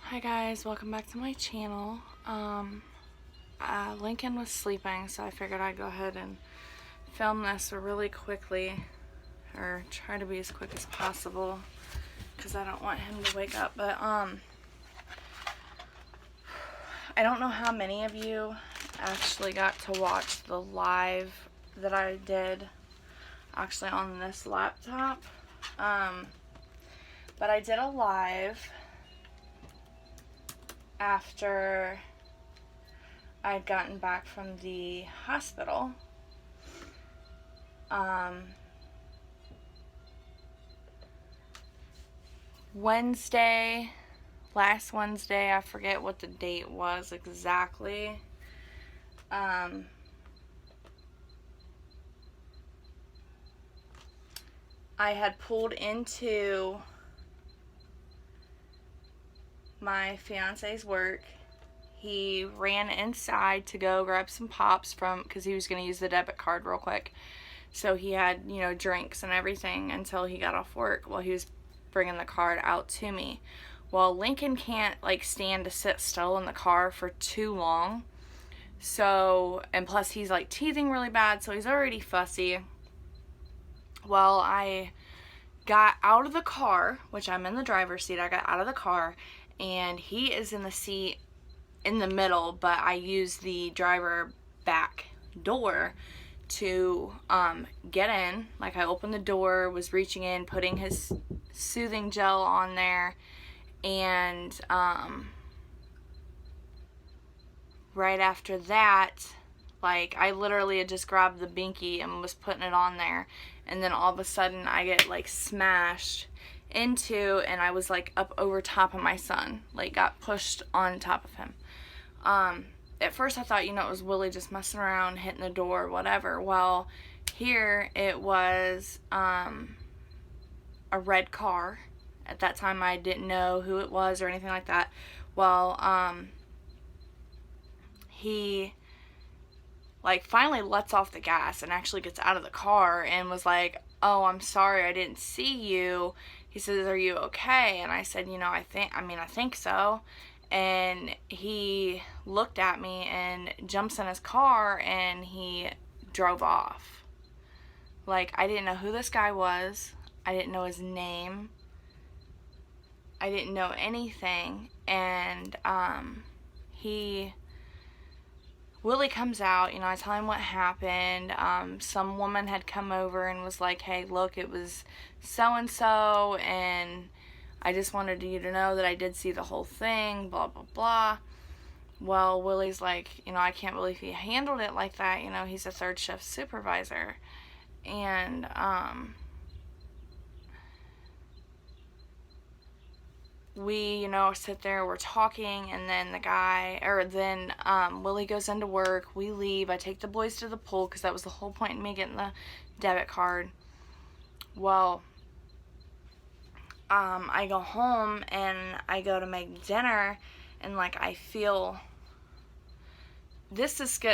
Hi guys, welcome back to my channel. Lincoln was sleeping, so I figured I'd go ahead and film this really quickly, or try to be as quick as possible, because I don't want him to wake up. But I don't know how many of you actually got to watch the live that I did actually on this laptop, but I did a live after I'd gotten back from the hospital. Last Wednesday, I forget what the date was exactly. I had pulled into my fiance's work. He ran inside to go grab some pops because he was going to use the debit card real quick. So he had, drinks and everything until he got off work while he was bringing the card out to me. Well, Lincoln can't, stand to sit still in the car for too long. So, and plus he's, teething really bad, so he's already fussy. Well, I got out of the car, which I'm in the driver's seat. I got out of the car, and he is in the seat in the middle, but I used the driver back door to get in. I opened the door, was reaching in, putting his soothing gel on there, and right after that, I literally had just grabbed the binky and was putting it on there, and then all of a sudden I get smashed into, and I was up over top of my son, got pushed on top of him. At first I thought, it was Willie just messing around, hitting the door, whatever. Well, here it was a red car. At that time I didn't know who it was or anything like that. Well, he finally lets off the gas and actually gets out of the car and was like, "Oh, I'm sorry, I didn't see you." He says, "Are you okay?" And I said, I think so. And he looked at me and jumps in his car and he drove off. I didn't know who this guy was. I didn't know his name. I didn't know anything. And Willie comes out, I tell him what happened. Some woman had come over and was like, "Hey, look, it was so-and-so, and I just wanted you to know that I did see the whole thing, blah, blah, blah." Well, Willie's like, "I can't believe he handled it like that. He's a third shift supervisor." And, we, sit there, we're talking, and then Willie goes into work, we leave, I take the boys to the pool, because that was the whole point in me getting the debit card. Well, I go home, and I go to make dinner, and, I feel,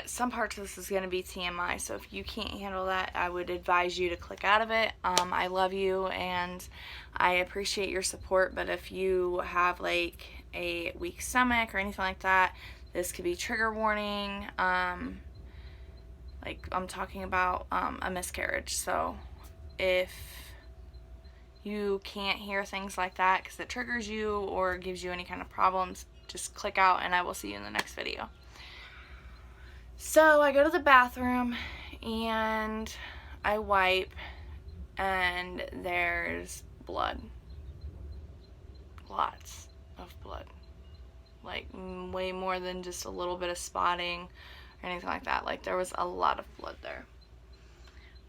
some parts of this is going to be TMI, so if you can't handle that, I would advise you to click out of it. I love you, and I appreciate your support, but if you have, a weak stomach or anything like that, this could be trigger warning. I'm talking about a miscarriage, so if you can't hear things like that because it triggers you or gives you any kind of problems, just click out, and I will see you in the next video. So I go to the bathroom and I wipe, and there's blood. Lots of blood. Way more than just a little bit of spotting or anything like that. There was a lot of blood there.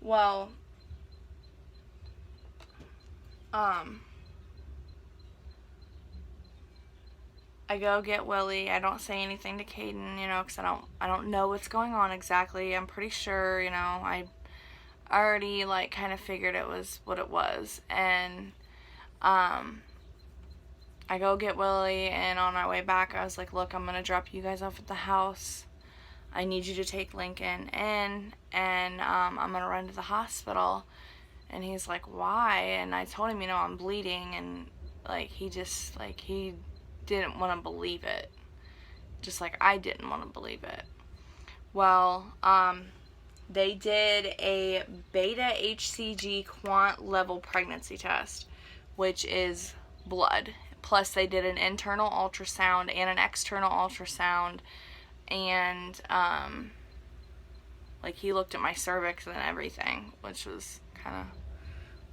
Well, I go get Willie. I don't say anything to Caden, because I don't know what's going on exactly. I'm pretty sure, I already, kind of figured it was what it was. And, I go get Willie, and on our way back, I was like, "Look, I'm going to drop you guys off at the house. I need you to take Lincoln in, and, I'm going to run to the hospital." And he's like, "Why?" And I told him, I'm bleeding, and, he just, he didn't want to believe it. Just like I didn't want to believe it. Well, they did a beta HCG Quant level pregnancy test, which is blood. Plus, they did an internal ultrasound and an external ultrasound, and like he looked at my cervix and everything, which was kind of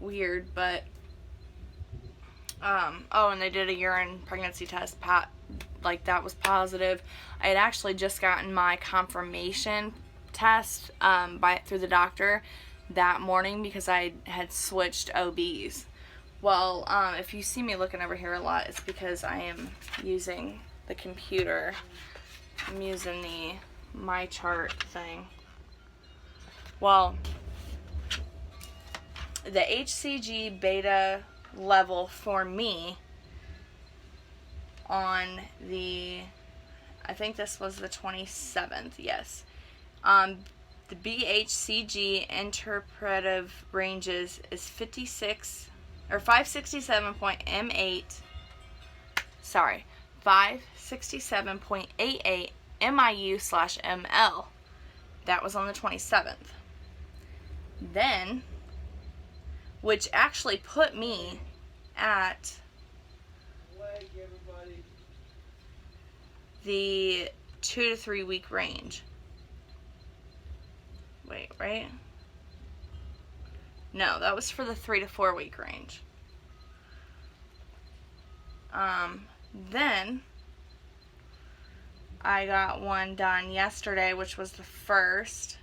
weird. But oh, and they did a urine pregnancy test. Like that was positive. I had actually just gotten my confirmation test through the doctor that morning because I had switched OBs. Well, if you see me looking over here a lot, it's because I am using the computer. I'm using the My Chart thing. Well, the HCG beta level for me on I think this was the 27th, yes. The BHCG interpretive ranges is 567.88 MIU/ml. That was on the 27th. Then, which actually put me at the 2 to 3 week range. Wait, right? No, that was for the 3 to 4 week range. Then I got one done yesterday, which was the 1st,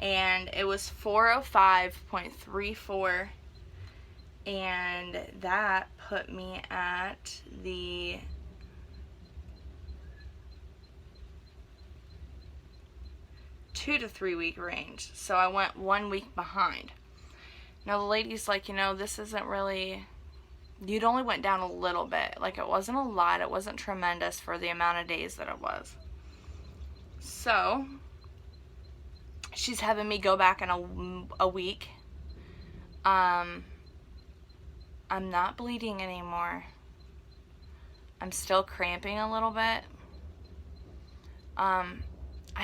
and it was 405.34, and that put me at the two to 3 week range. So I went 1 week behind. Now the lady's like, this isn't really, you'd only went down a little bit. Like, it wasn't a lot. It wasn't tremendous for the amount of days that it was. So she's having me go back in a week. I'm not bleeding anymore. I'm still cramping a little bit. I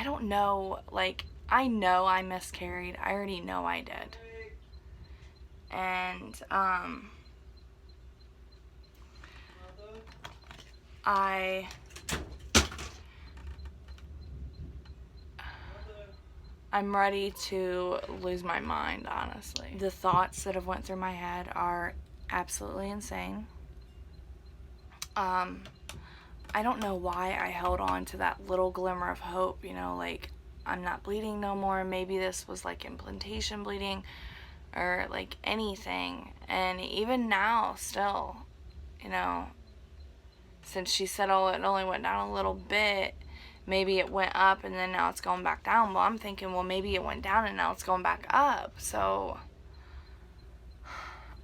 don't know, like, I know I miscarried. I already know I did. And, I'm ready to lose my mind, honestly. The thoughts that have went through my head are absolutely insane. I don't know why I held on to that little glimmer of hope, like, I'm not bleeding no more. Maybe this was like implantation bleeding or like anything. And even now, still, since she said, oh, it only went down a little bit, maybe it went up and then now it's going back down. Well, I'm thinking, well, maybe it went down and now it's going back up. So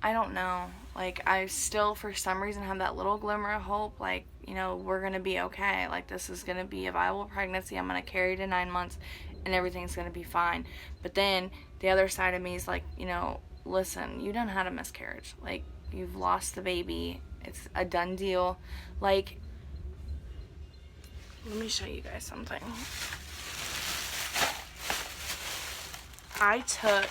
I don't know. Like, I still, for some reason, have that little glimmer of hope, like, we're going to be okay. Like, this is going to be a viable pregnancy. I'm going to carry to 9 months, and everything's going to be fine. But then, the other side of me is like, listen, you done had a miscarriage. Like, you've lost the baby. It's a done deal. Like, let me show you guys something. I took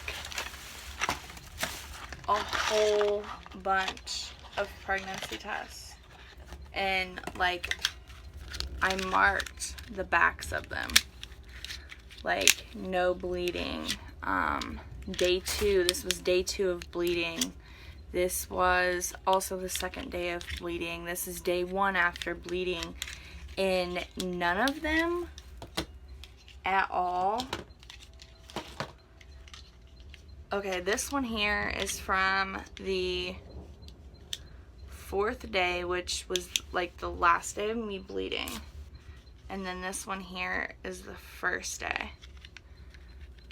a whole bunch of pregnancy tests, and like I marked the backs of them, like no bleeding. Day 2, this was day 2 of bleeding. This was also the second day of bleeding. This is day 1 after bleeding, and none of them at all. Okay, this one here is from the 4th day, which was like the last day of me bleeding. And then this one here is the 1st day.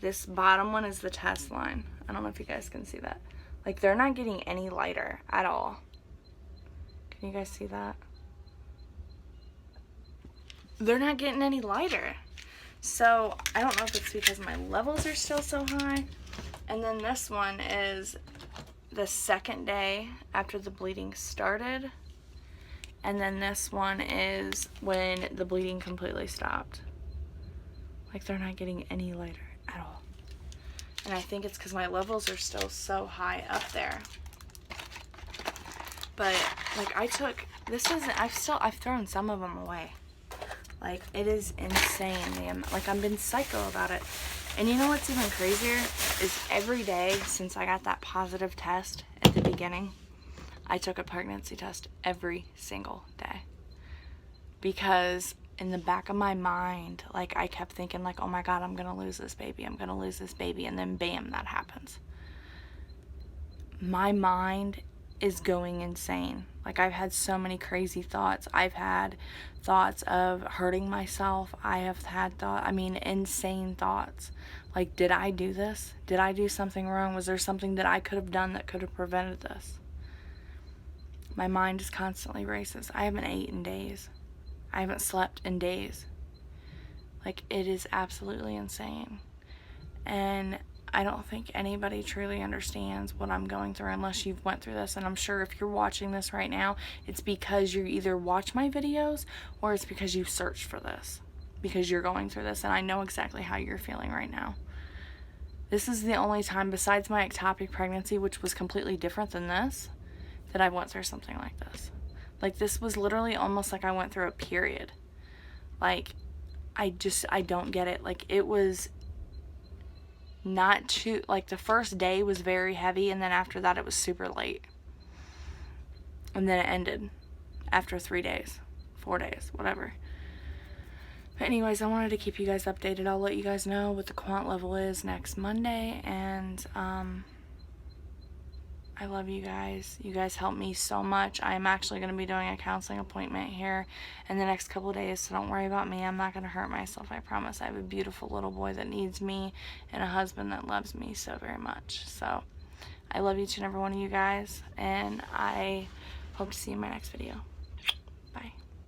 This bottom one is the test line. I don't know if you guys can see that. Like, they're not getting any lighter at all. Can you guys see that? They're not getting any lighter. So, I don't know if it's because my levels are still so high. And then this one is the 2nd day after the bleeding started. And then this one is when the bleeding completely stopped. Like, they're not getting any lighter at all. And I think it's because my levels are still so high up there. But, like, I've thrown some of them away. Like, it is insane. Like, I've been psycho about it. And you know what's even crazier? Is every day since I got that positive test at the beginning, I took a pregnancy test every single day. Because in the back of my mind, like, I kept thinking, like, oh my God, I'm gonna lose this baby. I'm gonna lose this baby. And then bam, that happens. My mind is going insane. Like, I've had so many crazy thoughts. I've had thoughts of hurting myself. I have had insane thoughts. Like, did I do this? Did I do something wrong? Was there something that I could have done that could have prevented this? My mind is constantly races. I haven't eaten in days. I haven't slept in days. Like, it is absolutely insane. And I don't think anybody truly understands what I'm going through unless you've went through this. And I'm sure if you're watching this right now, it's because you either watch my videos or it's because you searched for this. Because you're going through this, and I know exactly how you're feeling right now. This is the only time, besides my ectopic pregnancy, which was completely different than this, that I went through something like this. Like, this was literally almost like I went through a period. Like, I don't get it. Like, it was not too, like, the first day was very heavy, and then after that it was super late. And then it ended after 3 days, 4 days, whatever. But anyways, I wanted to keep you guys updated. I'll let you guys know what the Quant level is next Monday, and I love you guys. You guys help me so much. I am actually going to be doing a counseling appointment here in the next couple of days, so don't worry about me. I'm not going to hurt myself, I promise. I have a beautiful little boy that needs me and a husband that loves me so very much. So I love each and every one of you guys, and I hope to see you in my next video.